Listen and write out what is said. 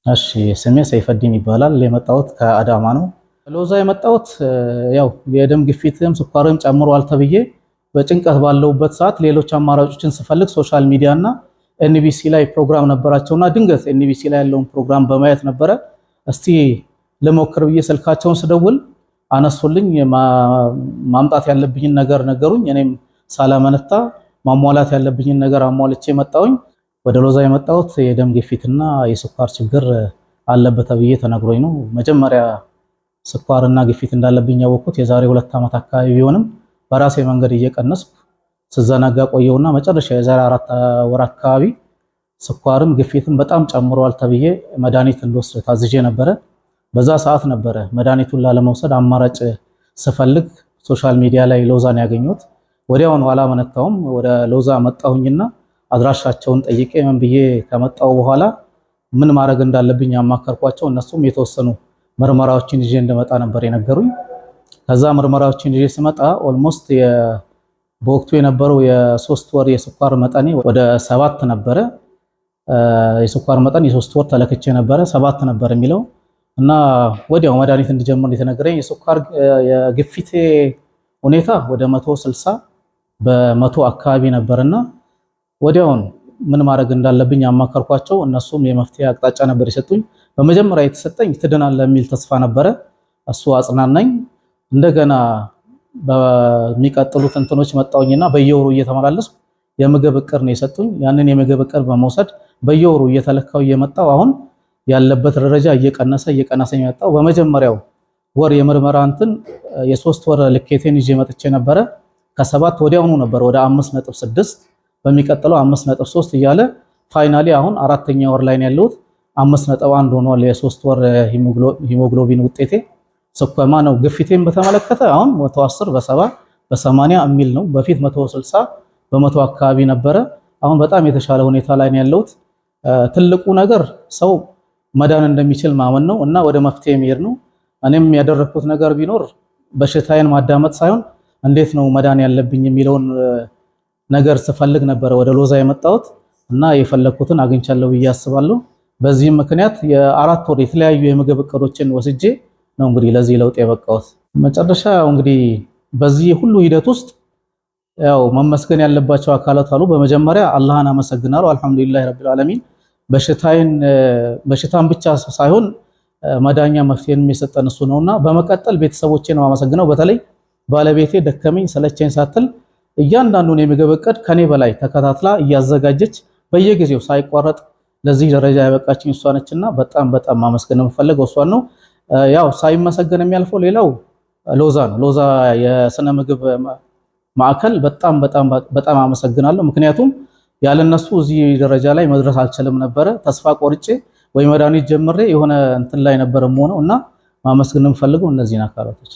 እሺ ስሜ ሰይፈዲን ይባላል። የመጣሁት ከአዳማ ነው። ሎዛ የመጣሁት ያው የደም ግፊትም ስኳርም ጨምሯል ተብዬ በጭንቀት ባለውበት ሰዓት ሌሎች አማራጮችን ስፈልግ ሶሻል ሚዲያ እና ኤንቢሲ ላይ ፕሮግራም ነበራቸውና ድንገት ኤንቢሲ ላይ ያለውን ፕሮግራም በማየት ነበረ እስቲ ለሞክር ብዬ ስልካቸውን ስደውል አነሱልኝ። ማምጣት ያለብኝን ነገር ነገሩኝ። እኔም ሳላመነታ ማሟላት ያለብኝን ነገር አሟልቼ መጣሁኝ። ወደ ሎዛ የመጣሁት የደም ግፊትና የስኳር ችግር አለበት ተብዬ ተነግሮኝ ነው። መጀመሪያ ስኳርና ግፊት እንዳለብኝ ያወቅኩት የዛሬ 2 ዓመት አካባቢ ቢሆንም በራሴ መንገድ እየቀነስኩ ስዘናጋ ቆየውና መጨረሻ የዛሬ 4 ወር አካባቢ ስኳርም ግፊትም በጣም ጨምሯል ተብዬ መድኃኒት እንድወስድ ታዝዤ ነበረ። በዛ ሰዓት ነበረ መድኃኒቱን ላለመውሰድ አማራጭ ስፈልግ ሶሻል ሚዲያ ላይ ሎዛን ያገኘሁት። ወዲያውኑ አላመነታውም። ወደ ሎዛ መጣሁኝና አድራሻቸውን ጠይቄ ምን ብዬ ከመጣው በኋላ ምን ማድረግ እንዳለብኝ አማከርኳቸው። እነሱም የተወሰኑ ምርመራዎችን ይዤ እንደመጣ ነበር የነገሩኝ። ከዛ ምርመራዎችን ይዤ ስመጣ ኦልሞስት በወቅቱ የነበረው የ3 ወር የስኳር መጠኔ ወደ 7 ነበረ። የስኳር መጠን የ3 ወር ተለክቼ ነበረ 7 ነበር የሚለው እና ወዲያው መድኃኒት እንድጀምር የተነገረኝ የስኳር የግፊቴ ሁኔታ ወደ 160 በመቶ አካባቢ ነበርና ወዲያውን ምን ማድረግ እንዳለብኝ አማከርኳቸው። እነሱም የመፍትሄ አቅጣጫ ነበር የሰጡኝ። በመጀመሪያ የተሰጠኝ ትድናለህ የሚል ተስፋ ነበረ። እሱ አጽናናኝ። እንደገና በሚቀጥሉት እንትኖች መጣውኝና በየወሩ እየተመላለስኩ የምግብ እቅድ ነው የሰጡኝ። ያንን የምግብ እቅድ በመውሰድ በየወሩ እየተለካው እየመጣው አሁን ያለበት ደረጃ እየቀነሰ የመጣው በመጀመሪያው ወር የምርመራ እንትን የ3 ወር ልኬቴን ይዤ መጥቼ ነበረ። ከ7 ወዲያውኑ ነበር ወደ 5.6 በሚቀጥለው 5.3 እያለ ፋይናሊ አሁን 4ኛ ወር ላይ ነው ያለሁት 5.1 ሆኗል የ3 ወር ሂሞግሎቢን ውጤቴ። ስኳማ ነው ግፊቴን በተመለከተ አሁን 110 በ70 በ80 የሚል ነው። በፊት 160 በመቶ አካባቢ ነበረ። አሁን በጣም የተሻለ ሁኔታ ላይ ነው ያለሁት። ትልቁ ነገር ሰው መዳን እንደሚችል ማመን ነው እና ወደ መፍትሄ መሄድ ነው። እኔም ያደረኩት ነገር ቢኖር በሽታዬን ማዳመጥ ሳይሆን እንዴት ነው መዳን ያለብኝ የሚለውን ነገር ስፈልግ ነበረ ወደ ሎዛ የመጣሁት እና የፈለኩትን አግኝቻለሁ ብዬ አስባለሁ። በዚህም ምክንያት የ4 ወር የተለያዩ የምግብ እቅዶችን ወስጄ ነው እንግዲህ ለዚህ ለውጥ የበቃሁት። መጨረሻ እንግዲህ በዚህ ሁሉ ሂደት ውስጥ ያው መመስገን ያለባቸው አካላት አሉ። በመጀመሪያ አላህን አመሰግናለሁ። አልሐምዱሊላህ ረቢል ዓለሚን በሽታን ብቻ ሳይሆን መዳኛ መፍትሄንም የሰጠን እሱ ነውና በመቀጠል ቤተሰቦቼን ነው አመሰግነው። በተለይ ባለቤቴ ደከመኝ ሰለቸኝ ሳትል እያንዳንዱን የምግብ እቅድ ከኔ በላይ ተከታትላ እያዘጋጀች በየጊዜው ሳይቋረጥ ለዚህ ደረጃ ያበቃችኝ እሷ ነችና በጣም ማመስገን የምፈልገው እሷን ነው። ያው ሳይመሰገን የሚያልፈው ሌላው ሎዛ ነው። ሎዛ የስነ ምግብ ማዕከል በጣም አመሰግናለሁ። ምክንያቱም ያለነሱ እዚህ ደረጃ ላይ መድረስ አልችልም ነበረ። ተስፋ ቆርጬ ወይ መድኃኒት ጀምሬ የሆነ እንትን ላይ ነበር የምሆነው እና ማመስገን የምፈልገው እነዚህን አካላቶች